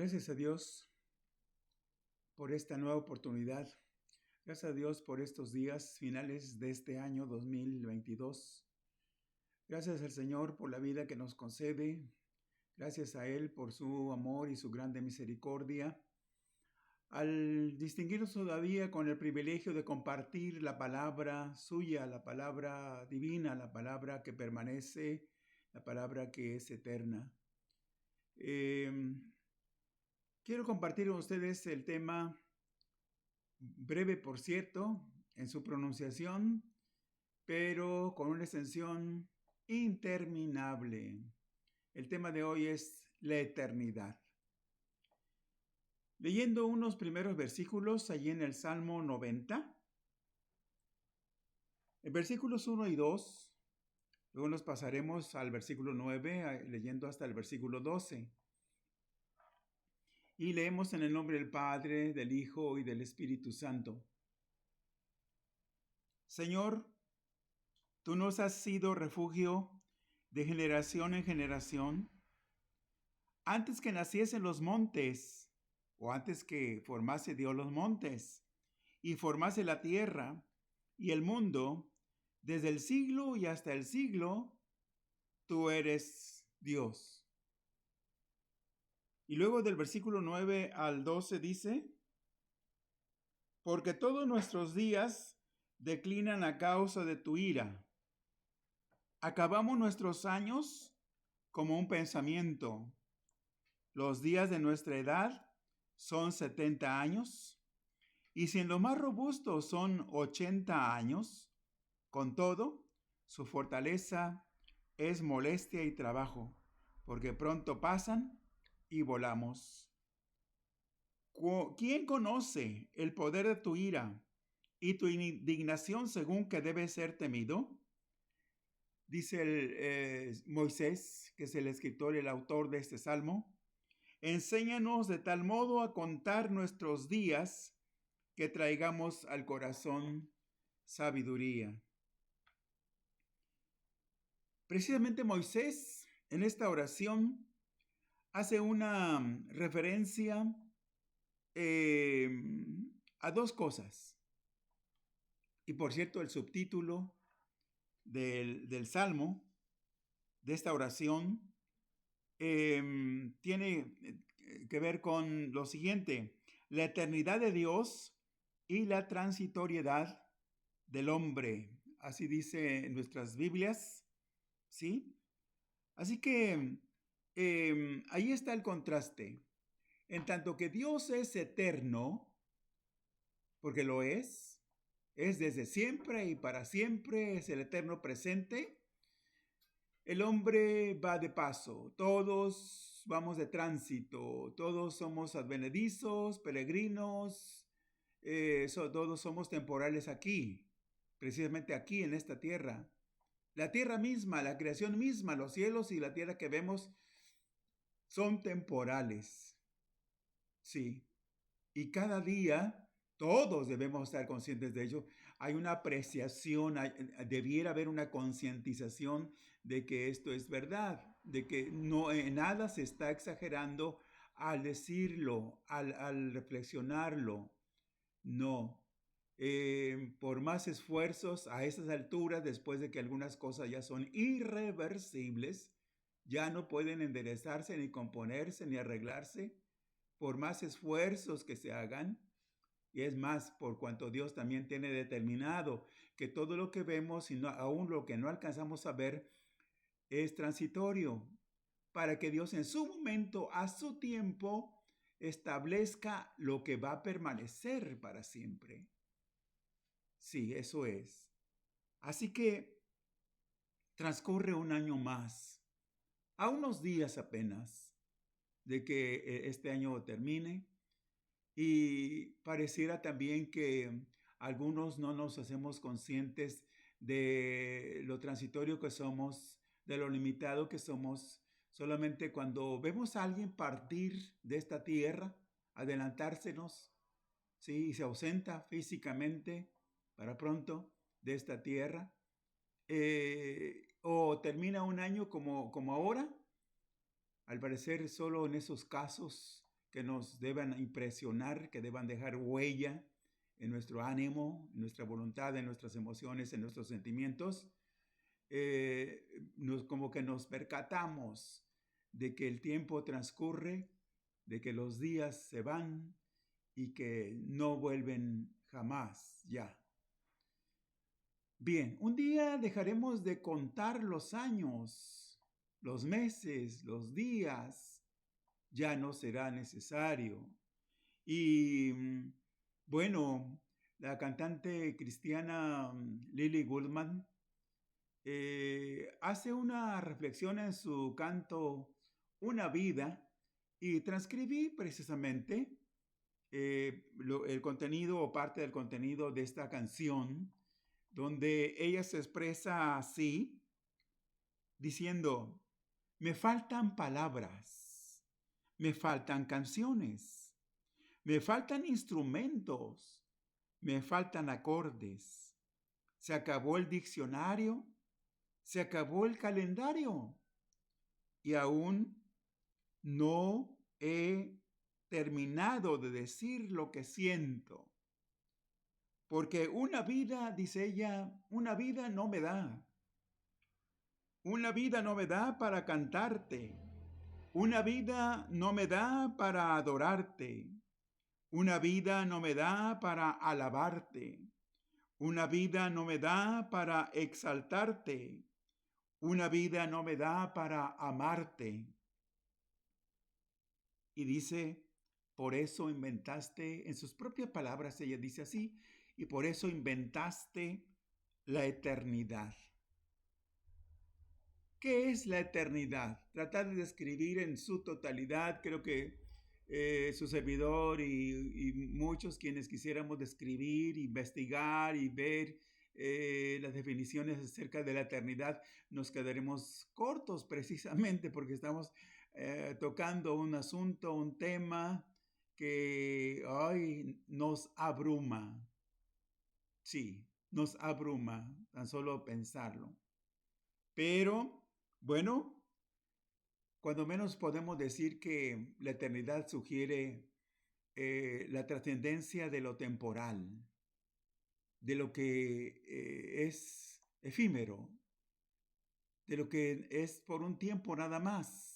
Gracias a Dios por esta nueva oportunidad. Gracias a Dios por estos días finales de este año 2022. Gracias al Señor por la vida que nos concede. Gracias a Él por su amor y su grande misericordia. Al distinguirnos todavía con el privilegio de compartir la palabra suya, la palabra divina, la palabra que permanece, la palabra que es eterna. Quiero compartir con ustedes el tema, breve por cierto, en su pronunciación, pero con una extensión interminable. El tema de hoy es la eternidad. Leyendo unos primeros versículos allí en el Salmo 90, en versículos 1 y 2, luego nos pasaremos al versículo 9, leyendo hasta el versículo 12. Y leemos en el nombre del Padre, del Hijo y del Espíritu Santo. Señor, tú nos has sido refugio de generación en generación. Antes que naciesen los montes, o antes que formase Dios los montes, y formase la tierra y el mundo, desde el siglo y hasta el siglo, tú eres Dios. Y luego del versículo 9 al 12 dice, porque todos nuestros días declinan a causa de tu ira. Acabamos nuestros años como un pensamiento. Los días de nuestra edad son 70 años, y si en lo más robusto son 80 años, con todo, su fortaleza es molestia y trabajo, porque pronto pasan y volamos. ¿Quién conoce el poder de tu ira y tu indignación según que debe ser temido? Dice Moisés, que es el escritor y el autor de este salmo. Enséñanos de tal modo a contar nuestros días que traigamos al corazón sabiduría. Precisamente Moisés en esta oración hace una referencia a dos cosas. Y por cierto, el subtítulo del Salmo, de esta oración, tiene que ver con lo siguiente: la eternidad de Dios y la transitoriedad del hombre. Así dice en nuestras Biblias, ¿sí? Así que ahí está el contraste. En tanto que Dios es eterno, porque lo es desde siempre y para siempre, es el eterno presente. El hombre va de paso, todos vamos de tránsito, todos somos advenedizos, peregrinos, todos somos temporales aquí, precisamente aquí en esta tierra. La tierra misma, la creación misma, los cielos y la tierra que vemos son temporales. Sí, y cada día todos debemos estar conscientes de ello. Hay una apreciación, debiera haber una concientización de que esto es verdad, de que no en nada se está exagerando al decirlo, al reflexionarlo. No. Por más esfuerzos a esas alturas, después de que algunas cosas ya son irreversibles, ya no pueden enderezarse, ni componerse, ni arreglarse, por más esfuerzos que se hagan. Y es más, por cuanto Dios también tiene determinado que todo lo que vemos y aún lo que no alcanzamos a ver es transitorio, para que Dios en su momento, a su tiempo, establezca lo que va a permanecer para siempre. Sí, eso es. Así que transcurre un año más, a unos días apenas de que este año termine. Y pareciera también que algunos no nos hacemos conscientes de lo transitorio que somos, de lo limitado que somos. Solamente cuando vemos a alguien partir de esta tierra, adelantársenos, ¿sí? Y se ausenta físicamente para pronto de esta tierra, o termina un año como ahora, al parecer solo en esos casos que nos deban impresionar, que deban dejar huella en nuestro ánimo, en nuestra voluntad, en nuestras emociones, en nuestros sentimientos, como que nos percatamos de que el tiempo transcurre, de que los días se van y que no vuelven jamás ya. Bien, un día dejaremos de contar los años, los meses, los días, ya no será necesario. Y bueno, la cantante cristiana Lily Goldman hace una reflexión en su canto Una vida, y transcribí precisamente el contenido o parte del contenido de esta canción, donde ella se expresa así, diciendo: me faltan palabras, me faltan canciones, me faltan instrumentos, me faltan acordes, se acabó el diccionario, se acabó el calendario y aún no he terminado de decir lo que siento. Porque una vida, dice ella, una vida no me da. Una vida no me da para cantarte. Una vida no me da para adorarte. Una vida no me da para alabarte. Una vida no me da para exaltarte. Una vida no me da para amarte. Y dice, por eso inventaste, en sus propias palabras ella dice así, y por eso inventaste la eternidad. ¿Qué es la eternidad? Tratar de describir en su totalidad, creo que su servidor y muchos quienes quisiéramos describir, investigar y ver las definiciones acerca de la eternidad, nos quedaremos cortos precisamente porque estamos tocando un asunto, un tema que hoy nos abruma. Sí, nos abruma tan solo pensarlo. Pero, bueno, cuando menos podemos decir que la eternidad sugiere la trascendencia de lo temporal, de lo que es efímero, de lo que es por un tiempo nada más.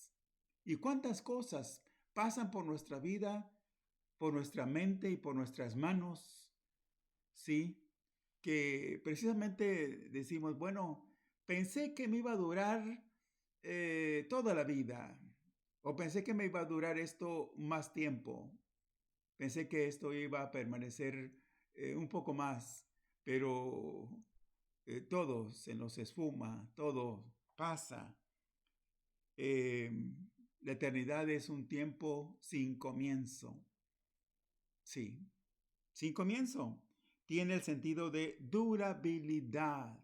¿Y cuántas cosas pasan por nuestra vida, por nuestra mente y por nuestras manos? Sí, que precisamente decimos, bueno, pensé que me iba a durar toda la vida, o pensé que me iba a durar esto más tiempo, pensé que esto iba a permanecer un poco más, pero todo se nos esfuma, todo pasa. La eternidad es un tiempo sin comienzo. Sí, sin comienzo. Tiene el sentido de durabilidad.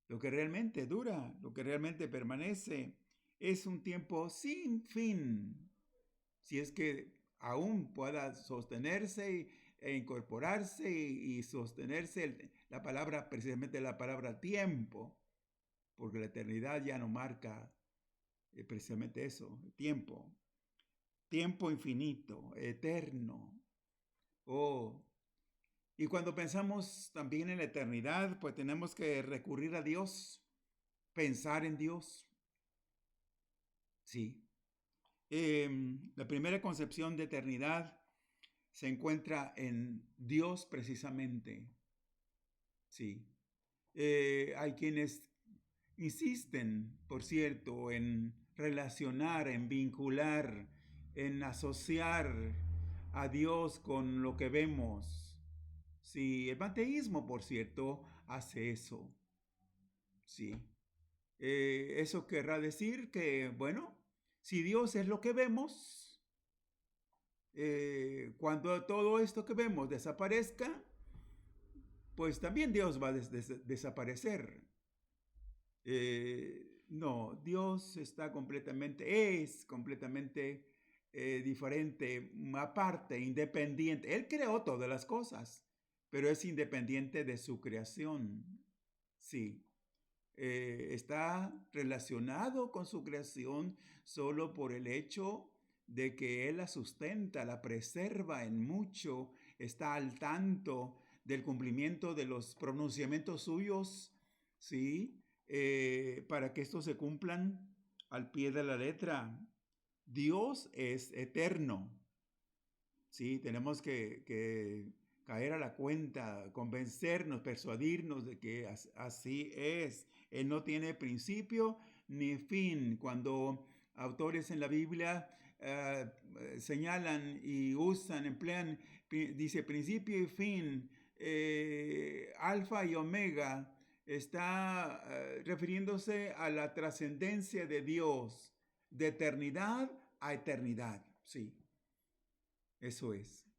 Lo que realmente dura, lo que realmente permanece, es un tiempo sin fin. Si es que aún pueda sostenerse e incorporarse y sostenerse la palabra, precisamente la palabra tiempo, porque la eternidad ya no marca precisamente eso, tiempo. Tiempo infinito, eterno. Oh, y cuando pensamos también en la eternidad, pues tenemos que recurrir a Dios, pensar en Dios. Sí. La primera concepción de eternidad se encuentra en Dios precisamente. Sí. Hay quienes insisten, por cierto, en relacionar, en vincular, en asociar a Dios con lo que vemos. Sí, el panteísmo, por cierto, hace eso. Sí. Eso querrá decir que, bueno, si Dios es lo que vemos, cuando todo esto que vemos desaparezca, pues también Dios va a desaparecer. No, Dios está es completamente diferente, aparte, independiente. Él creó todas las cosas, pero es independiente de su creación. Sí. Está relacionado con su creación solo por el hecho de que Él la sustenta, la preserva en mucho, está al tanto del cumplimiento de los pronunciamientos suyos, ¿sí? Para que estos se cumplan al pie de la letra. Dios es eterno, ¿sí? Tenemos que caer a la cuenta, convencernos, persuadirnos de que así es. Él no tiene principio ni fin. Cuando autores en la Biblia señalan y usan, emplean, dice principio y fin, alfa y omega, está refiriéndose a la trascendencia de Dios, de eternidad a eternidad, sí, eso es.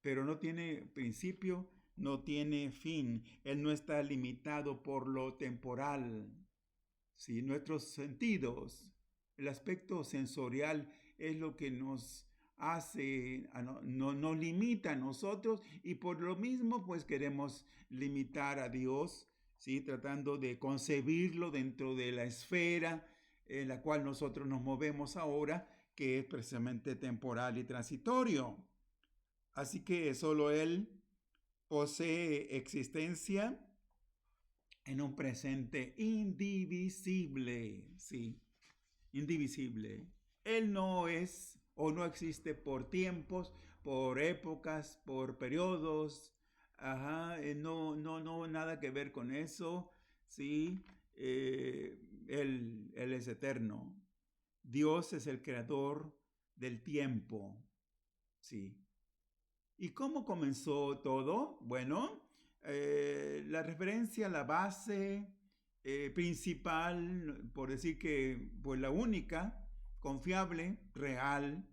Pero no tiene principio, no tiene fin. Él no está limitado por lo temporal. ¿Sí? Nuestros sentidos, el aspecto sensorial es lo que nos hace, nos limita a nosotros, y por lo mismo pues queremos limitar a Dios, ¿sí? Tratando de concebirlo dentro de la esfera en la cual nosotros nos movemos ahora, que es precisamente temporal y transitorio. Así que solo Él posee existencia en un presente indivisible, sí, indivisible. Él no es o no existe por tiempos, por épocas, por periodos, no, nada que ver con eso, sí, él es eterno. Dios es el creador del tiempo, sí. ¿Y cómo comenzó todo? Bueno, la referencia, la base principal, por decir que pues la única, confiable, real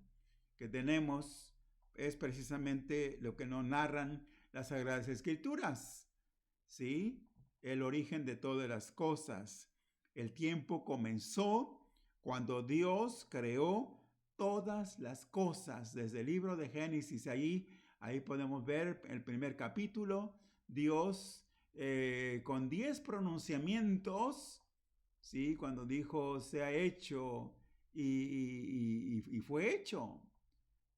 que tenemos es precisamente lo que nos narran las Sagradas Escrituras, ¿sí? El origen de todas las cosas. El tiempo comenzó cuando Dios creó todas las cosas, desde el libro de Génesis. Ahí podemos ver el primer capítulo, Dios con 10 pronunciamientos, ¿sí? Cuando dijo sea hecho y fue hecho.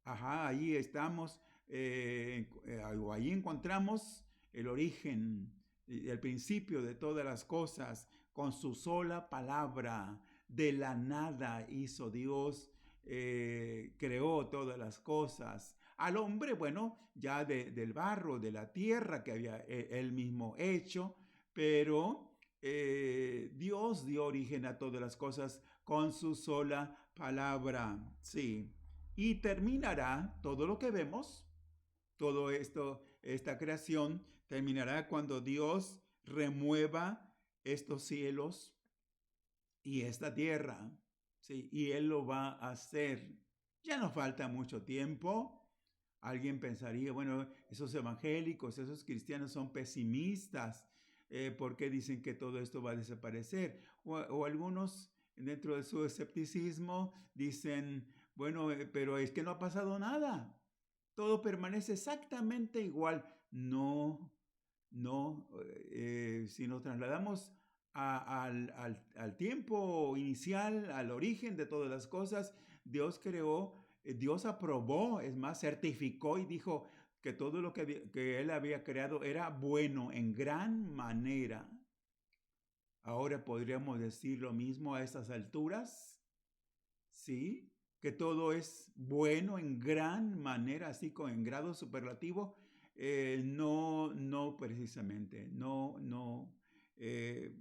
Ahí estamos, ahí encontramos el origen, el principio de todas las cosas. Con su sola palabra, de la nada hizo Dios, creó todas las cosas. Al hombre, bueno, ya del barro, de la tierra que había él mismo hecho, pero Dios dio origen a todas las cosas con su sola palabra, sí. Y terminará todo lo que vemos, todo esto, esta creación, terminará cuando Dios remueva estos cielos y esta tierra, ¿sí? Y Él lo va a hacer. Ya no falta mucho tiempo. Alguien pensaría, bueno, esos evangélicos, esos cristianos son pesimistas, porque dicen que todo esto va a desaparecer. O algunos, dentro de su escepticismo, dicen, bueno, pero es que no ha pasado nada. Todo permanece exactamente igual. No, no, si nos trasladamos al tiempo inicial, al origen de todas las cosas, Dios creó, Dios aprobó, es más, certificó y dijo que todo lo que Él había creado era bueno en gran manera. Ahora podríamos decir lo mismo a estas alturas, ¿sí? Que todo es bueno en gran manera, así en grado superlativo. No precisamente, no. Eh,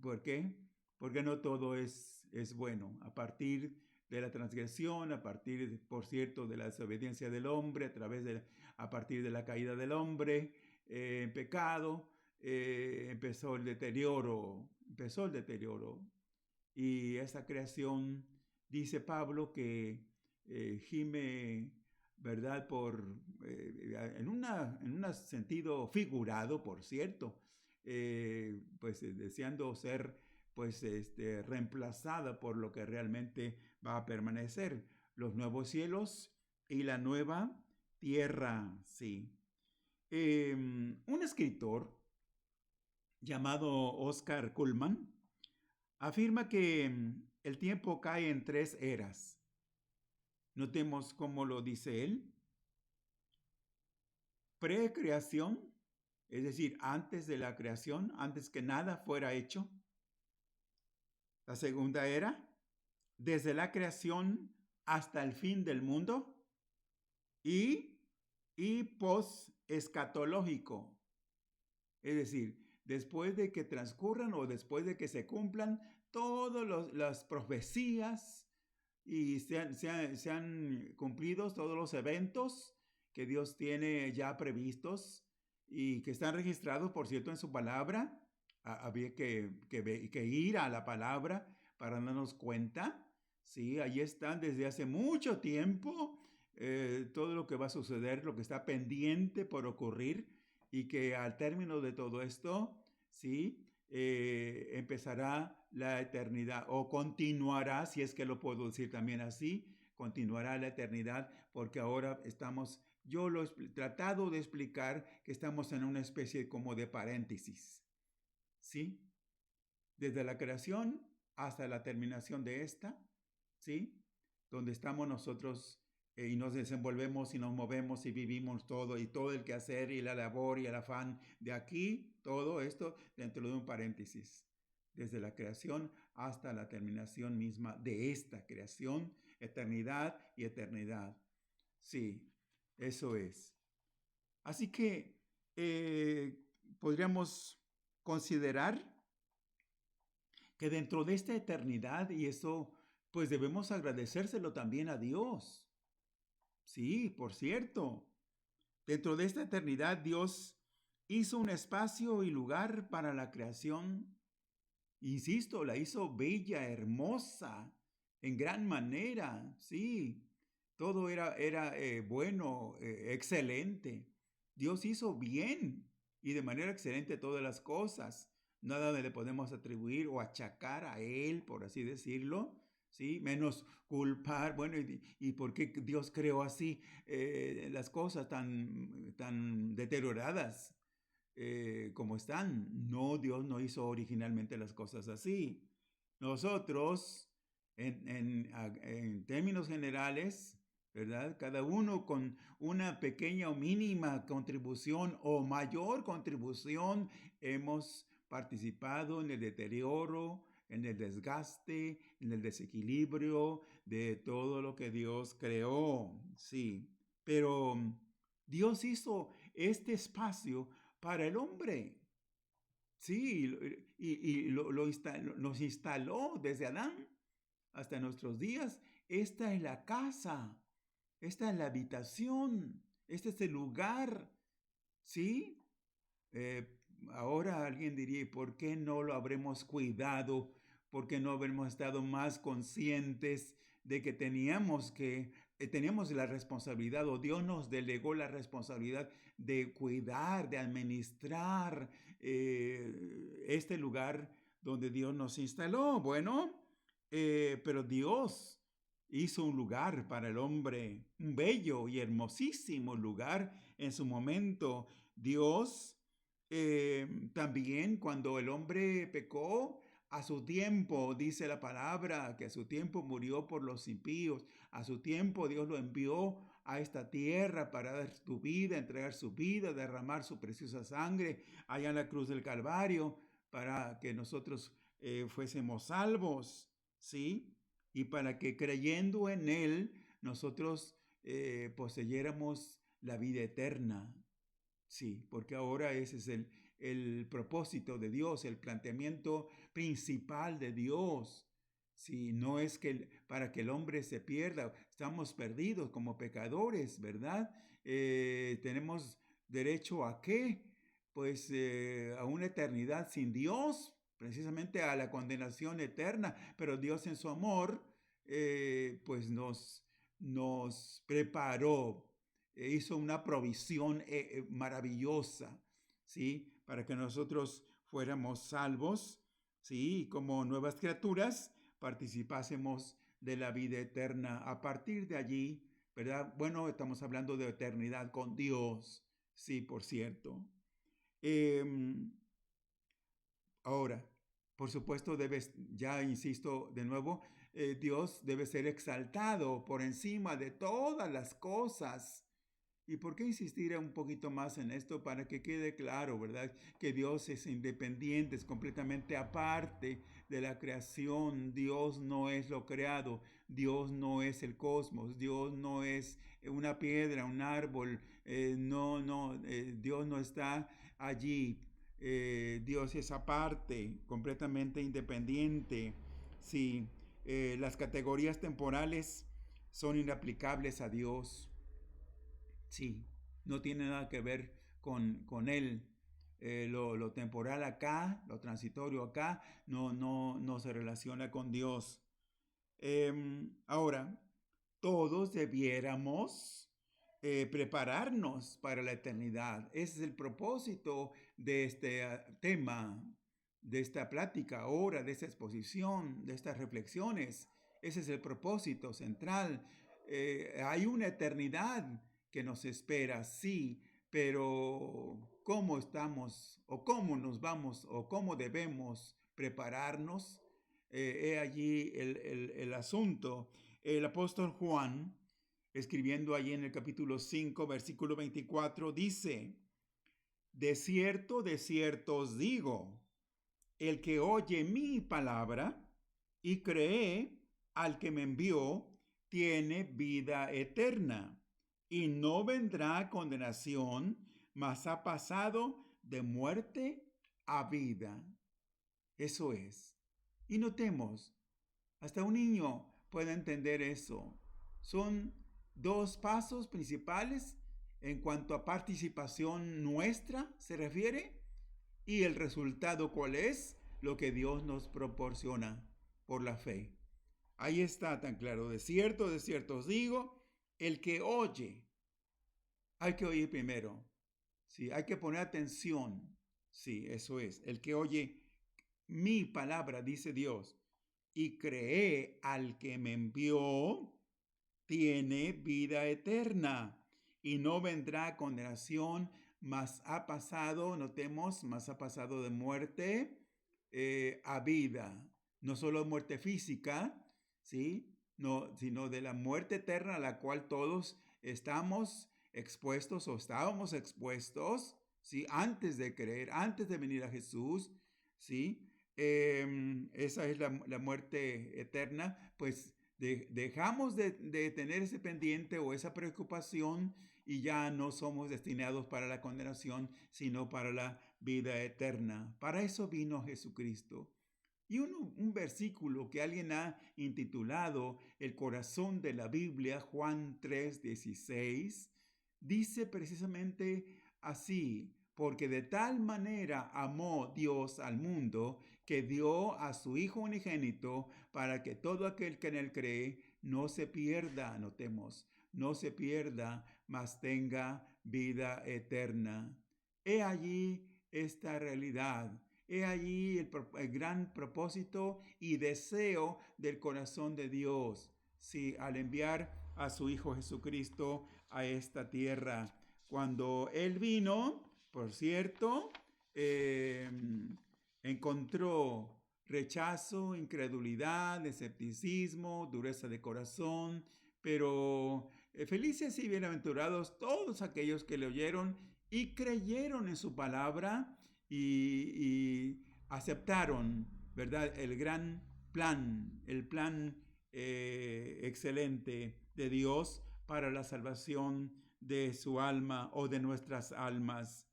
¿Por qué? Porque no todo es bueno. A partir de la transgresión, a partir, por cierto, de la desobediencia del hombre, a partir de la caída del hombre en pecado, empezó el deterioro, y esa creación, dice Pablo, que gime, ¿verdad? En un sentido figurado, por cierto, pues deseando ser pues reemplazada por lo que realmente va a permanecer, los nuevos cielos y la nueva tierra, sí. Un escritor llamado Oscar Cullmann afirma que el tiempo cae en 3 eras. Notemos cómo lo dice él. Precreación, es decir, antes de la creación, antes que nada fuera hecho. La segunda era, desde la creación hasta el fin del mundo. Y post-escatológico, es decir, después de que transcurran o después de que se cumplan todas las profecías y sean cumplidos todos los eventos que Dios tiene ya previstos y que están registrados, por cierto, en su palabra. Había que ir a la palabra para darnos cuenta. Sí, ahí están desde hace mucho tiempo todo lo que va a suceder, lo que está pendiente por ocurrir y que al término de todo esto, sí, empezará la eternidad o continuará, si es que lo puedo decir también así, continuará la eternidad porque ahora yo lo he tratado de explicar que estamos en una especie como de paréntesis, ¿sí? Desde la creación hasta la terminación de esta, ¿sí? Donde estamos nosotros y nos desenvolvemos y nos movemos y vivimos todo y todo el quehacer y la labor y el afán de aquí, todo esto dentro de un paréntesis. Desde la creación hasta la terminación misma de esta creación, eternidad y eternidad. Sí, eso es. Así que podríamos considerar que dentro de esta eternidad, y eso pues debemos agradecérselo también a Dios. Sí, por cierto, dentro de esta eternidad Dios hizo un espacio y lugar para la creación. Insisto, la hizo bella, hermosa, en gran manera, sí. Todo era bueno, excelente. Dios hizo bien y de manera excelente todas las cosas. Nada le podemos atribuir o achacar a Él, por así decirlo, ¿sí? Menos culpar, bueno, ¿y por qué Dios creó así las cosas tan deterioradas? Como están. No, Dios no hizo originalmente las cosas así. Nosotros, en términos generales, ¿verdad? Cada uno con una pequeña o mínima contribución o mayor contribución, hemos participado en el deterioro, en el desgaste, en el desequilibrio de todo lo que Dios creó. Sí, pero Dios hizo este espacio para el hombre. Sí, nos instaló desde Adán hasta nuestros días. Esta es la casa, esta es la habitación, este es el lugar, ¿sí? Eh, Ahora alguien diría, ¿y por qué no lo habremos cuidado? ¿Por qué no habremos estado más conscientes de que teníamos la responsabilidad o Dios nos delegó la responsabilidad de cuidar, de administrar este lugar donde Dios nos instaló? Bueno, pero Dios hizo un lugar para el hombre, un bello y hermosísimo lugar en su momento. Dios también cuando el hombre pecó, a su tiempo, dice la palabra, que a su tiempo murió por los impíos. A su tiempo Dios lo envió a esta tierra para dar su vida, entregar su vida, derramar su preciosa sangre allá en la cruz del Calvario para que nosotros fuésemos salvos, ¿sí? Y para que creyendo en Él nosotros poseyéramos la vida eterna. Sí, porque ahora ese es el propósito de Dios, el planteamiento principal de Dios. Sí, no es para que el hombre se pierda, estamos perdidos como pecadores, ¿verdad? Tenemos derecho ¿a qué? Pues a una eternidad sin Dios, precisamente a la condenación eterna, pero Dios en su amor, pues nos preparó, hizo una provisión maravillosa, ¿sí? Para que nosotros fuéramos salvos, ¿sí? Como nuevas criaturas, participásemos de la vida eterna. A partir de allí, ¿verdad? Bueno, estamos hablando de eternidad con Dios, sí, por cierto. Ahora, Por supuesto, ya insisto de nuevo, Dios debe ser exaltado por encima de todas las cosas. ¿Y por qué insistir un poquito más en esto? Para que quede claro, ¿verdad? Que Dios es independiente, es completamente aparte de la creación. Dios no es lo creado, Dios no es el cosmos, Dios no es una piedra, un árbol, Dios no está allí. Dios es aparte, completamente independiente. Sí, las categorías temporales son inaplicables a Dios. Sí, no tiene nada que ver con Él. Lo temporal acá, lo transitorio acá, no se relaciona con Dios. Ahora, todos debiéramos prepararnos para la eternidad. Ese es el propósito de este tema, de esta plática ahora, de esta exposición, de estas reflexiones. Ese es el propósito central. Hay una eternidad que nos espera, sí, pero ¿cómo estamos o cómo nos vamos o cómo debemos prepararnos? He allí el asunto. El apóstol Juan, escribiendo allí en el capítulo 5, versículo 24, dice: de cierto os digo, el que oye mi palabra y cree al que me envió, tiene vida eterna y no vendrá a condenación, mas ha pasado de muerte a vida. Eso es. Y notemos, hasta un niño puede entender eso. Son dos pasos principales en cuanto a participación nuestra se refiere, y el resultado cuál es, lo que Dios nos proporciona por la fe. Ahí está tan claro. De cierto os digo, el que oye, hay que oír primero. Sí, hay que poner atención. Sí, eso es. El que oye mi palabra, dice Dios, y cree al que me envió, tiene vida eterna y no vendrá a condenación, mas ha pasado, notemos, mas ha pasado de muerte a vida. No solo muerte física, ¿sí? No, sino de la muerte eterna a la cual todos estamos expuestos o estábamos expuestos, ¿sí? Antes de creer, antes de venir a Jesús, ¿sí? Esa es la muerte eterna, pues dejamos de tener ese pendiente o esa preocupación y ya no somos destinados para la condenación, sino para la vida eterna. Para eso vino Jesucristo. Y un versículo que alguien ha intitulado El corazón de la Biblia, Juan 3:16, dice precisamente así: porque de tal manera amó Dios al mundo que dio a su Hijo unigénito para que todo aquel que en él cree no se pierda, notemos, no se pierda, mas tenga vida eterna. He allí esta realidad. He allí el gran propósito y deseo del corazón de Dios, sí, al enviar a su Hijo Jesucristo a esta tierra. Cuando Él vino, por cierto, encontró rechazo, incredulidad, escepticismo, dureza de corazón, pero felices y bienaventurados todos aquellos que le oyeron y creyeron en su palabra y aceptaron, ¿verdad?, el gran plan, el plan excelente de Dios para la salvación de su alma o de nuestras almas.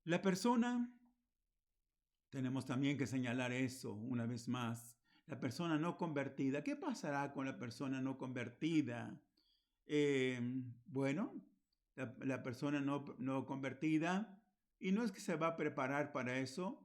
La persona, tenemos también que señalar eso una vez más, la persona no convertida. ¿Qué pasará con la persona no convertida? Bueno, la persona no convertida, y no es que se va a preparar para eso,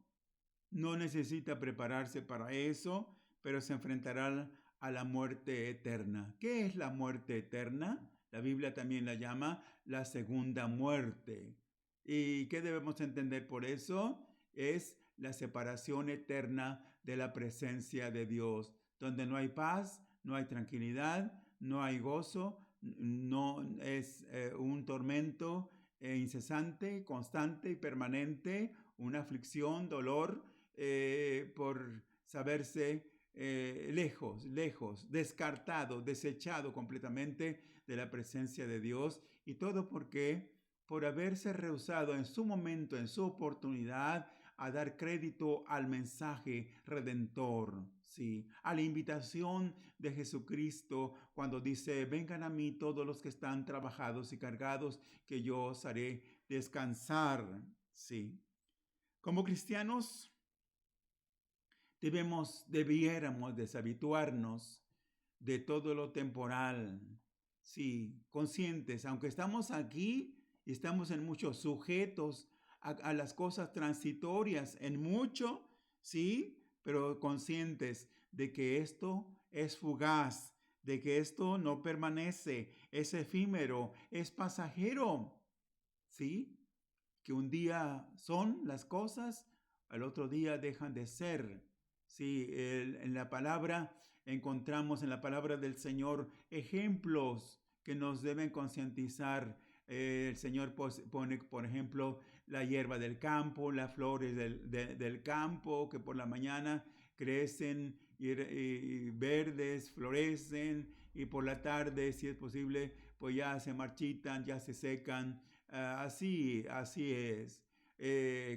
no necesita prepararse para eso, pero se enfrentará a la muerte eterna. ¿Qué es la muerte eterna? La Biblia también la llama la segunda muerte. ¿Y qué debemos entender por eso? Es la separación eterna de la presencia de Dios, donde no hay paz, no hay tranquilidad, no hay gozo, no es un tormento incesante, constante y permanente, una aflicción, dolor, por saberse lejos, descartado, desechado completamente de la presencia de Dios. Y todo porque por haberse rehusado en su momento, en su oportunidad, a dar crédito al mensaje redentor, ¿sí? A la invitación de Jesucristo cuando dice, vengan a mí todos los que están trabajados y cargados, que yo os haré descansar, ¿sí? Como cristianos, debiéramos deshabituarnos de todo lo temporal, sí, conscientes, aunque estamos aquí y estamos en muchos sujetos a las cosas transitorias, en mucho, sí, pero conscientes de que esto es fugaz, de que esto no permanece, es efímero, es pasajero, sí, que un día son las cosas, al otro día dejan de ser. Sí, en la palabra encontramos en la palabra del Señor ejemplos que nos deben concientizar. El Señor pone, por ejemplo, la hierba del campo, las flores del campo, que por la mañana crecen y verdes, florecen, y por la tarde, si es posible, pues ya se marchitan, ya se secan. Así es.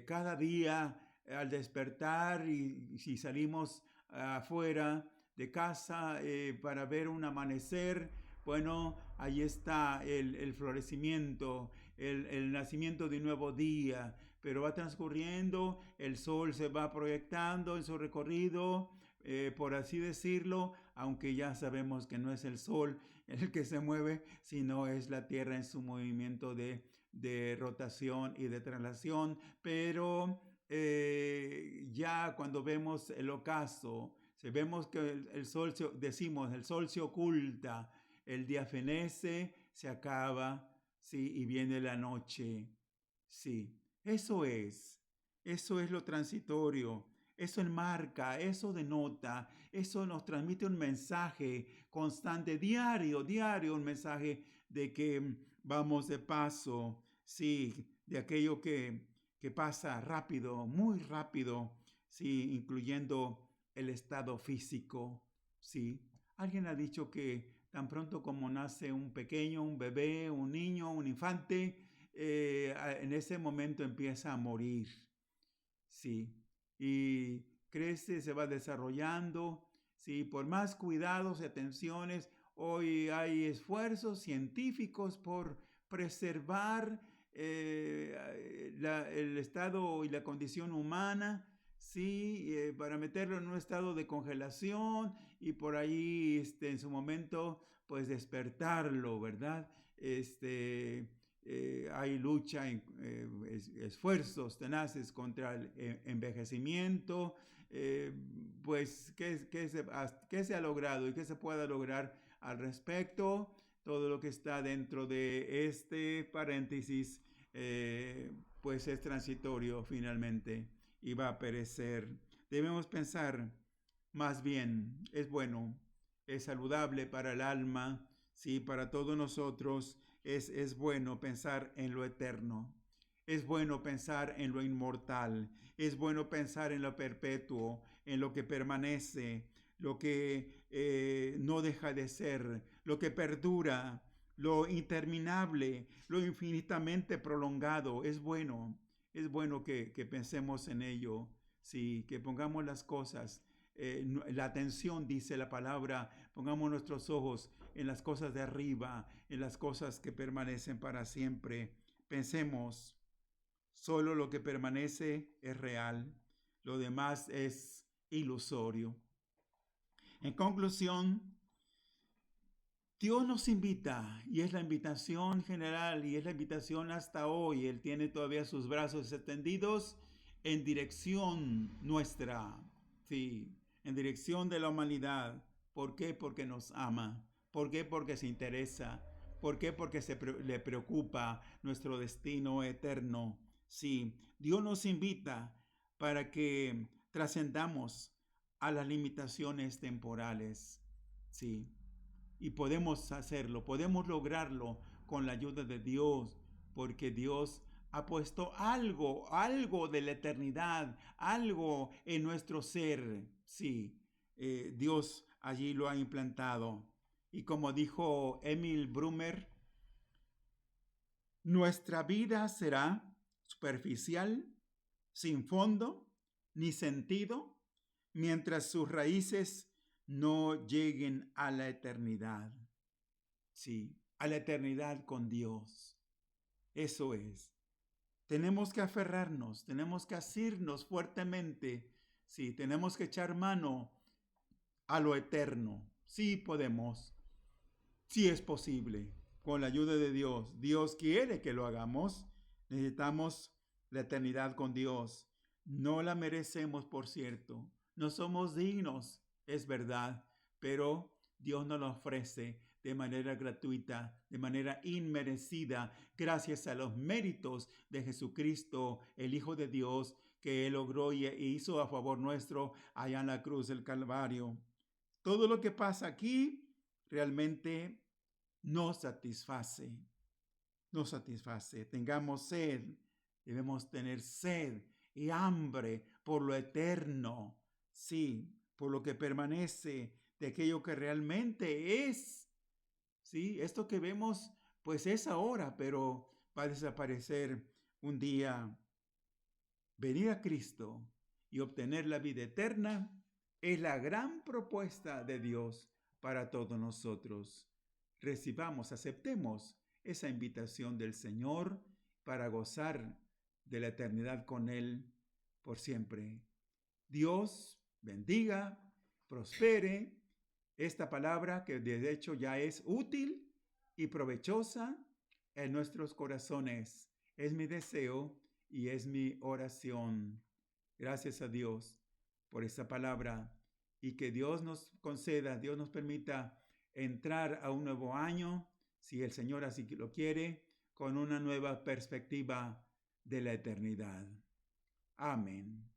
Cada día al despertar y si salimos afuera de casa para ver un amanecer, bueno, ahí está el florecimiento, el nacimiento de un nuevo día, pero va transcurriendo, el sol se va proyectando en su recorrido, por así decirlo, aunque ya sabemos que no es el sol el que se mueve, sino es la tierra en su movimiento de rotación y de traslación, pero ya cuando vemos el ocaso, si vemos que el sol, decimos, el sol se oculta, el día fenece, se acaba, sí, y viene la noche, sí, eso es lo transitorio, eso enmarca, eso denota, eso nos transmite un mensaje constante, diario, un mensaje de que vamos de paso, sí, de aquello que pasa rápido, muy rápido, sí, incluyendo el estado físico, sí. Alguien ha dicho que tan pronto como nace un pequeño, un bebé, un niño, un infante, en ese momento empieza a morir, sí, y crece, se va desarrollando, sí, por más cuidados y atenciones, hoy hay esfuerzos científicos por preservar el estado y la condición humana, sí, para meterlo en un estado de congelación y por ahí, en su momento, pues despertarlo, ¿verdad? Hay lucha, esfuerzos tenaces contra el envejecimiento, pues ¿qué se ha logrado y qué se pueda lograr al respecto? Todo lo que está dentro de este paréntesis, pues es transitorio finalmente y va a perecer. Debemos pensar más bien, es bueno, es saludable para el alma, sí, para todos nosotros es bueno pensar en lo eterno, es bueno pensar en lo inmortal, es bueno pensar en lo perpetuo, en lo que permanece, lo que no deja de ser, lo que perdura, lo interminable, lo infinitamente prolongado. Es bueno que pensemos en ello, sí, que pongamos las cosas la atención, dice la palabra, pongamos nuestros ojos en las cosas de arriba, en las cosas que permanecen para siempre. Pensemos, solo lo que permanece es real, lo demás es ilusorio. En conclusión, Dios nos invita, y es la invitación general, y es la invitación hasta hoy. Él tiene todavía sus brazos extendidos en dirección nuestra, sí, en dirección de la humanidad. ¿Por qué? Porque nos ama. ¿Por qué? Porque se interesa. ¿Por qué? Porque le preocupa nuestro destino eterno. Sí, Dios nos invita para que trascendamos a las limitaciones temporales. Sí. Y podemos hacerlo, podemos lograrlo con la ayuda de Dios, porque Dios ha puesto algo de la eternidad, algo en nuestro ser. Sí, Dios allí lo ha implantado. Y como dijo Emil Brummer, nuestra vida será superficial, sin fondo ni sentido, mientras sus raíces no lleguen a la eternidad. Sí, a la eternidad con Dios. Eso es. Tenemos que aferrarnos, tenemos que asirnos fuertemente. Sí, tenemos que echar mano a lo eterno. Sí podemos, sí es posible. Con la ayuda de Dios. Dios quiere que lo hagamos. Necesitamos la eternidad con Dios. No la merecemos, por cierto. No somos dignos, es verdad, pero Dios nos lo ofrece de manera gratuita, de manera inmerecida, gracias a los méritos de Jesucristo, el Hijo de Dios, que Él logró y hizo a favor nuestro allá en la cruz del Calvario. Todo lo que pasa aquí realmente nos satisface, nos satisface. Tengamos sed, debemos tener sed y hambre por lo eterno, sí, por lo que permanece, de aquello que realmente es. Sí, esto que vemos pues es ahora, pero va a desaparecer un día. Venir a Cristo y obtener la vida eterna es la gran propuesta de Dios para todos nosotros. Recibamos, aceptemos esa invitación del Señor para gozar de la eternidad con Él por siempre. Dios bendiga, prospere esta palabra que de hecho ya es útil y provechosa en nuestros corazones. Es mi deseo y es mi oración. Gracias a Dios por esta palabra y que Dios nos conceda, Dios nos permita entrar a un nuevo año, si el Señor así lo quiere, con una nueva perspectiva de la eternidad. Amén.